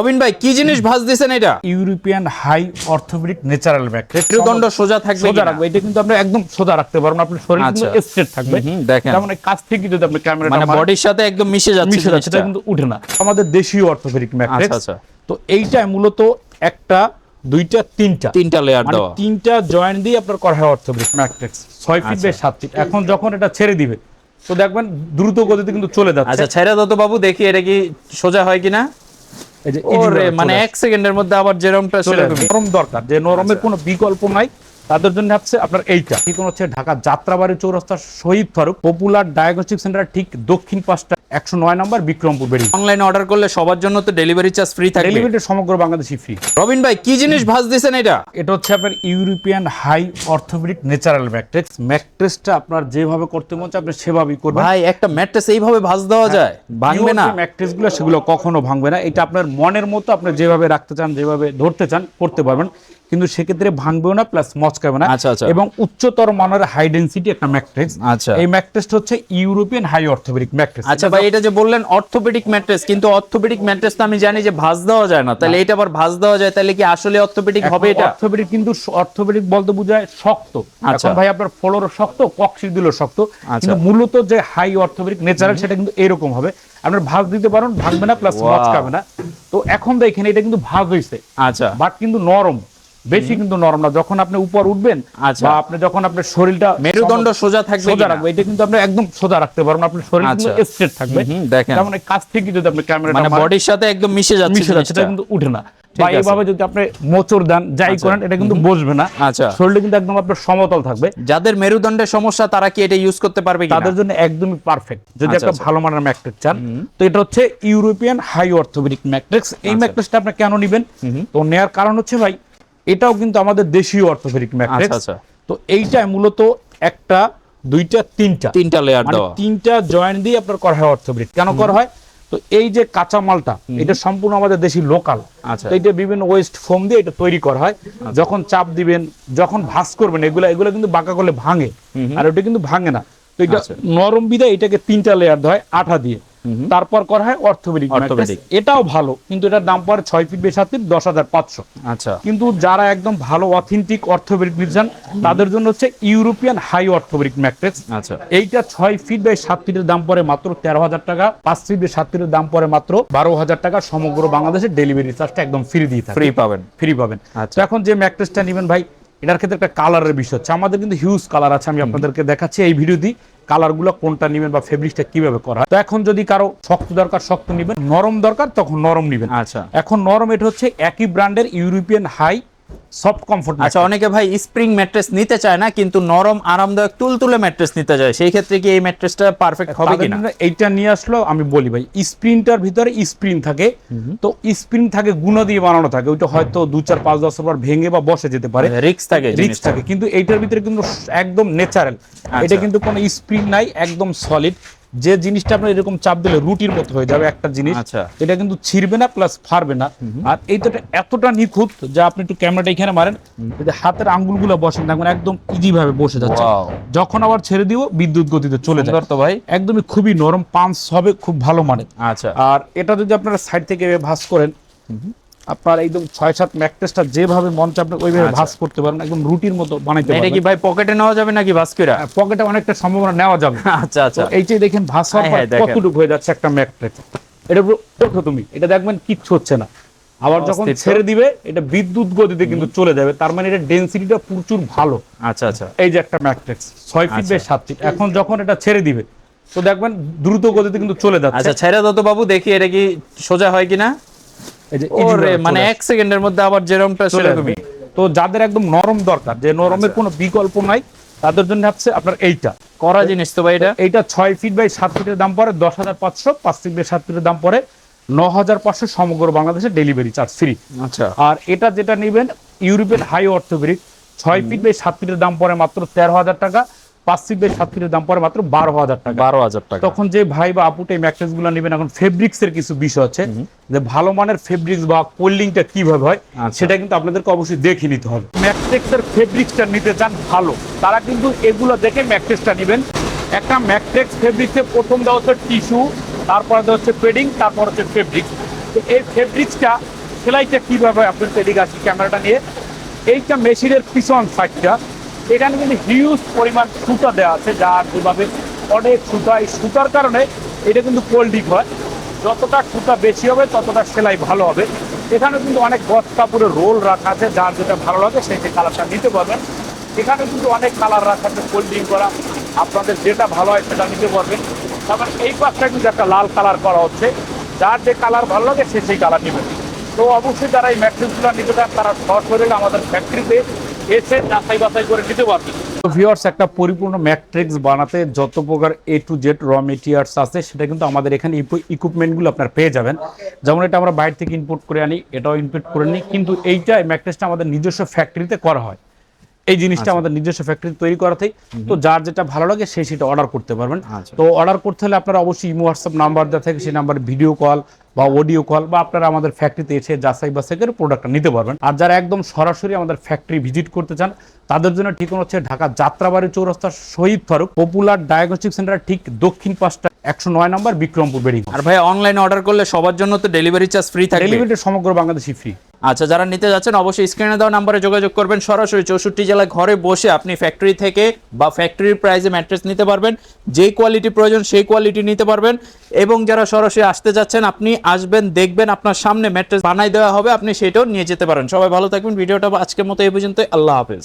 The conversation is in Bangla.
রবিন ভাই কি জিনিস ভাঁজ দিছেন এটা? European high orthopaedic natural mattress. মেরুদণ্ড সোজা থাকবে সোজা রাখবে, এটা কিন্তু আপনি একদম সোজা রাখতে পারবেন, আপনার শরীর কিন্তু আচ্ছা। স্ট্রেট থাকবে। দেখেন যেমন এই কাছ থেকে যদি আপনি ক্যামেরাটা মানে বডির সাথে একদম মিশে যাচ্ছে মিশে যাচ্ছে, জিনিসটা। এটা কিন্তু উঠে না। আমাদের দেশীয় অর্থোপেডিক ম্যাট্রেস। আচ্ছা। তো এইটা মূলত একটা দুইটা তিনটা লেয়ার মানে দেওয়া। তিনটা জয়েন্ট দিয়ে আপনার করা হয় orthopaedic mattress 6 feet by 7 feet. এখন যখন এটা ছেড়ে দিবে তো দেখবেন দ্রুত গতিতে কিন্তু চলে যাচ্ছে। আচ্ছা ছেড়ে দাও তো বাবু, দেখি এটা কি সোজা হয় কিনা। এই যে ওরে মানে 1 সেকেন্ডের মধ্যে আবার যেরকমটা সেরকমই। নরম দরকার, যে নরমের কোনো বিকল্প নাই, তাদের জন্য হচ্ছে আপনার এইটা। ঠিকানা হচ্ছে ঢাকা যাত্রাবাড়ি চৌরাস্তা শহীদ ফারুক পপুলার ডায়াগনস্টিক সেন্টার ঠিক দক্ষিণ পাশটা 109 নম্বর বিক্রমপুর বেড়ি। অনলাইনে অর্ডার করলে সবার জন্য তো ডেলিভারি চার্জ ফ্রি থাকবে। ডেলিভারি সমগ্র বাংলাদেশই ফ্রি। রবিন ভাই কি জিনিস ভাঁজ দিছেন এটা? এটা হচ্ছে আপনার European high orthopaedic natural mattress. ম্যাট্রেসটা আপনার যেভাবে করতে মন চায় আপনি সেভাবেই করবেন। ভাই একটা ম্যাট্রেস এইভাবে ভাঁজ দেওয়া যায়? ভাঙবে না? ম্যাট্রেসগুলো সেগুলো কখনো ভাঙবে না। এটা আপনার মনের মতো আপনি যেভাবে রাখতে চান, যেভাবে ধরতে চান করতে পারবেন, কিন্তু সেক্ষেত্রে ভাঙবেও না প্লাস মচকাবে না। আচ্ছা। এবং উচ্চতর মানের হাই ডেনসিটি একটা ম্যাট্রেস। আচ্ছা। এই ম্যাট্রেসটা হচ্ছে ইউরোপিয়ান হাই অর্থোপেডিক ম্যাট্রেস। আচ্ছা ভাই, এটা যে বললেন অর্থোপেডিক ম্যাট্রেস, কিন্তু অর্থোপেডিক ম্যাট্রেস তো আমি জানি যে ভাঁজ দেওয়া যায় না, তাহলে এটা আবার ভাঁজ দেওয়া যায়, তাহলে কি আসলে অর্থোপেডিক হবে এটা? অর্থোপেডিক কিন্তু অর্থোপেডিক বলতে বোঝায় শক্ত। আচ্ছা। এখন ভাই আপনার ফ্লোরও শক্ত, কক্সির দিলেও শক্ত, আচ্ছা। কিন্তু মূলত যে হাই অর্থোপেডিক ন্যাচারাল সেটা কিন্তু এরকম হবে। আপনার ভাঁজ দিতে পারেন, ভাঙবে না প্লাস মচকাবে না। তো এখন দেখেন এটা কিন্তু ভাঁজ হইছে, আচ্ছা। বাট কিন্তু নরম, বেশি কিন্তু নরম না। যখন আপনি উপর উঠবেন আচ্ছা। বা আপনি যখন আপনার শরীরটা মেরুদণ্ড সোজা থাকবে সোজা কিনা? রাখবে, এটা কিন্তু আপনি একদম সোজা রাখতে পারবেন, আপনার শরীর কিন্তু আচ্ছা। স্ট্রেট থাকবে। দেখেন যেমন এই কাছ থেকে যদি আপনি ক্যামেরাটা মানে বডির সাথে একদম মিশে যাচ্ছে মিশে যাচ্ছে, এটা জিনিসটা। কিন্তু উঠে না। ঠিক বা আছে। এইভাবে যদি আপনি মোচড় দেন যাই আচ্ছা। করেন এটা কিন্তু বসবে না। আচ্ছা। শরীরটা কিন্তু একদম আপনার সমতল থাকবে। যাদের মেরুদণ্ডের সমস্যা তারা কি এটা ইউজ করতে পারবে কিনা? তাদের জন্য একদমই পারফেক্ট যদি আচ্ছা, একটা আচ্ছা। ভালো মানের ম্যাট্রেস চান। তো এটা হচ্ছে ইউরোপিয়ান হাই অর্থোপেডিক ম্যাট্রেস। এই আচ্ছা। ম্যাট্রেসটা আপনি কেন নেবেন? তো নেয়ার কারণ হচ্ছে ভাই এটাও কিন্তু আমাদের দেশীয় অর্থোপেডিক ম্যাট্রেস। আচ্ছা। তো এইটা মূলত একটা দুইটা তিনটা লেয়ার মানে দেওয়া। তিনটা জয়েন্ট দিয়ে আপনার করা হয় অর্থোপেডিক। কেন করা হয়? তো এই যে কাঁচা মালটা এটা সম্পূর্ণ আমাদের দেশি লোকাল। আচ্ছা। তো এটা বিভিন্ন ওয়েস্ট ফোম দিয়ে এটা তৈরি করা হয়। যখন চাপ দিবেন, যখন ভাঁজ করবেন, এগুলো কিন্তু বাঁকা করলে ভাঙে, আর ওটা কিন্তু ভাঙে না। তো এটা আচ্ছা। নরম বিধায় এটাকে তিনটা লেয়ার দেওয়া হয় আঠা দিয়ে, তারপর করা হয় অর্থোপেডিক ম্যাট্রেস। এটাও ভালো, কিন্তু এটার দাম পড়ে 6 ফিট বাই 7 ফিট 10,500। আচ্ছা। কিন্তু যারা একদম ভালো অথেন্টিক অর্থোপেডিক নির্যান তাদের জন্য হচ্ছে ইউরোপিয়ান হাই অর্থোপেডিক ম্যাট্রেস। আচ্ছা। এইটা 6 ফিট বাই 7 ফিটের দাম পড়ে মাত্র 13,000 টাকা। 5 ফিট বাই 7 ফিটের দাম পড়ে মাত্র 12,000 টাকা। সমগ্র বাংলাদেশে ডেলিভারি চার্জটা একদম ফ্রি দিয়ে থাকে। ফ্রি পাবেন। ফ্রি পাবেন। আচ্ছা। তো এখন যে ম্যাট্রেসটা নেবেন ভাই, এটার ক্ষেত্রে একটা কালারের বিষয় হচ্ছে। আমাদের কিন্তু হিউজ কালার আছে, আমি আপনাদেরকে দেখাচ্ছি এই ভিডিওতে কালারগুলো কোনটা নেবেন বা ফেব্রিকটা কিভাবে করা হয়। তো এখন যদি কারো শক্ত দরকার শক্ত নেবেন, নরম দরকার তখন নরম নেবেন। আচ্ছা। এখন নরম এটা হচ্ছে একই ব্র্যান্ডের ইউরোপিয়ান হাই সফট কমফোর্ট। আচ্ছা, অনেকে ভাই স্প্রিং ম্যাট্রেস নিতে চায় না, কিন্তু নরম আরামদায়ক তুলতুলে ম্যাট্রেস নিতে চায়, সেই ক্ষেত্রে কি এই ম্যাট্রেসটা পারফেক্ট হবে কিনা? এইটা নিয়ে আসলো আমি বলি ভাই, স্প্রিনটার ভিতরে স্প্রিন থাকে। তো স্প্রিন থাকে গুণা দিয়ে বানানো থাকে, ওইটা হয়তো 2-4-5 বছর পর ভেঙে বা বসে যেতে পারে, রিস্ক থাকে রিস্ক থাকে। কিন্তু এইটার ভিতরে কিন্তু একদম ন্যাচারাল, এটা কিন্তু কোনো স্প্রিন নাই, একদম সলিড। যে জিনিসটা আপনার এরকম চাপ দিলে রুটির মতো হয়ে যাবে একটা জিনিস। আচ্ছা। এটা কিন্তু ছিড়বে না প্লাস ফাড়বে না। আর এইটা এতটা নিখুঁত যে আপনি একটু ক্যামেরাটা এখানে মারেন, যদি হাতের আঙ্গুলগুলো বসেন দেখবেন একদম ইজি ভাবে বসে যাচ্ছে। Wow. যখন আবার ছেড়ে দিব বিদ্যুৎ গতিতে চলে যায়। সুন্দর তো ভাই। একদমই খুবই নরম, পাঞ্চ হবে খুব ভালো মানের। আচ্ছা। আর এটা যদি আপনারা সাইড থেকে ভাঁজ করেন, আপনার একদম 6-7 ম্যাট্রেসটা যেভাবে মন চায় আপনি ওইভাবে আচ্ছা। ভাঁজ করতে পারেন, একদম রুটির মতো বানাইতে এটা পারবেন। কি ভাই পকেটে নেওয়া যাবে নাকি ভাস্কিরা? পকেটে অনেকটা সম্ভাবনা নেওয়া যাবে। আচ্ছা আচ্ছা। তো এইটাই দেখেন ভাঁজ হওয়ার পর হ্যাঁ, দেখেন। কতটুকু হয়ে যাচ্ছে একটা ম্যাট্রেস। এটা পুরো দেখো তুমি, এটা দেখবেন কিচ্ছু হচ্ছে না। আবার যখন অস্থির তো। ছেড়ে দিবে এটা বিদ্যুৎ গতিতে কিন্তু চলে যাবে, তার মানে এটা ডেনসিটিটা প্রচুর ভালো। আচ্ছা আচ্ছা। এই যে একটা ম্যাট্রেস 6 ফিট বাই 7 ফিট, এখন যখন এটা ছেড়ে দিবে তো দেখবেন দ্রুত গতিতে কিন্তু চলে যাচ্ছে। আচ্ছা ছেড়ে দাও তো বাবু, দেখি এটা কি সোজা হয় কিনা। এই যে ওরে মানে 1 সেকেন্ডের মধ্যে আবার যেরকমটা সেরকমই। তো যাদের একদম নরম দরকার, যে নরমের কোনো বিকল্প নাই, তাদের জন্য হচ্ছে আপনার এইটা করা জিনিস তো ভাই এটা। এইটা 6 ফিট বাই 7 ফিটের দাম পড়ে 10,500। 5 ফিট বাই 7 ফিটের দাম পড়ে 9,500। সমগ্র বাংলাদেশে ডেলিভারি চার্জ ফ্রি। আচ্ছা। আর এটা যেটা নেবেন European high orthopaedic 6 feet by 7 ফিটের দাম পড়ে মাত্র 13,000 টাকা। 5 ফিট বাই 7 ফিটের দাম পড়ে মাত্র 12,000 টাকা। 12,000 টাকা। তখন যে ভাই বা আপুটা এই ম্যাট্রেস গুলো নেবেন, এখন ফেব্রিক্স এর কিছু বিষয় আছে, যে ভালো মানের ফেব্রিক্স বা কোল্ডিংটা কিভাবে হয় সেটা কিন্তু আপনাদেরকে অবশ্যই দেখে নিতে হবে। ম্যাট্রেক্স এর ফেব্রিক্সটা নিতে চান ভালো, তারা কিন্তু এগুলো দেখে ম্যাট্রেসটা নেবেন। একটা ম্যাট্রেক্স ফেব্রিক্সে প্রথম দেওয়া হচ্ছে টিস্যু, তারপরে দেওয়া হচ্ছে পেডিং, তারপর হচ্ছে ফেব্রিক্স। তো এই ফেব্রিক্সটা সেলাইটা কিভাবে আপনার এদিকে আসি ক্যামেরাটা নিয়ে, এইটা মেশিনের পিছন সাইডটা, এখানে কিন্তু হিউজ পরিমাণ সুতা দেওয়া আছে, যার যেভাবে অনেক সুতা, এই সুতার কারণে এটা কিন্তু কোল্ডিং হয়, যতটা সুতা বেশি হবে ততটা সেলাই ভালো হবে। এখানে কিন্তু অনেক গজ কাপড়ের রোল রাখা আছে, যার যেটা ভালো লাগে সেই কালারটা নিতে পারবেন। এখানে কিন্তু অনেক কালার রাখা আছে কোল্ডিং করা, আপনাদের যেটা ভালো হয় সেটা নিতে পারবেন। তারপর এই পাশটা কিন্তু একটা লাল কালার করা হচ্ছে, যার যে কালার ভালো লাগে সে সেই কালার নেবেন। তো অবশ্যই যারা এই ম্যাট্রেসগুলো নিতে চান তারা সরাসরি আমাদের ফ্যাক্টরিতে এসে যাচাই বাছাই করে নিতে পারবেন। তো ভিউয়ার্স, একটা পরিপূর্ণ ম্যাট্রিক্স বানাতে যত প্রকার A to Z raw materials আছে সেটা কিন্তু আমাদের এখানে ইকুইপমেন্টগুলো আপনারা পেয়ে যাবেন। যেমন এটা আমরা বাইরে থেকে ইম্পোর্ট করে আনি, এটাও ইম্পোর্ট করে নিই, কিন্তু এইটা ম্যাট্রেসটা আমাদের নিজস্ব ফ্যাক্টরিতে করা হয়। এই জিনিসটা আমাদের নিজস্ব ফ্যাক্টরি তৈরি করাতেই, তো যার যেটা ভালো লাগে সে সেটা অর্ডার করতে পারবেন। তো অর্ডার করতে হলে আপনারা অবশ্যই ইমো হোয়াটসঅ্যাপ নাম্বার দেওয়া থাকে, সেই নাম্বারে ভিডিও কল বা অডিও কল বা আপনারা আমাদের ফ্যাক্টরিতে এসে যাচাই বাছাই করে প্রোডাক্টটা নিতে পারবেন। আর যারা একদম সরাসরি আমাদের ফ্যাক্টরি ভিজিট করতে চান তাদের জন্য ঠিকানা হচ্ছে ঢাকা যাত্রাবাড়ি চৌরাস্তা শহীদ ফারুক পপুলার ডায়াগনস্টিক সেন্টার ঠিক দক্ষিণ পাশটা 109 নম্বর বিক্রমপুর বেরিং। আর ভাই অনলাইনে অর্ডার করলে সবার জন্য তো ডেলিভারি চার্জ ফ্রি থাকবে? ডেলিভারি সমগ্র বাংলাদেশই ফ্রি। আচ্ছা, যারা নিতে যাচ্ছেন অবশ্যই স্ক্রিনে দেওয়া নাম্বারে যোগাযোগ করবেন। সরাসরি 64 জেলায় ঘরে বসে আপনি ফ্যাক্টরি থেকে বা ফ্যাক্টরির প্রাইসে ম্যাট্রেস নিতে পারবেন, যেই কোয়ালিটি প্রয়োজন সেই কোয়ালিটি নিতে পারবেন। এবং যারা সরাসরি আসতে যাচ্ছেন আপনি আসবেন, দেখবেন আপনার সামনে ম্যাট্রেস বানাই দেওয়া হবে, আপনি সেটাও নিয়ে যেতে পারেন। সবাই ভালো থাকবেন। ভিডিওটা আজকের মতো এই পর্যন্ত, আল্লাহ হাফেজ।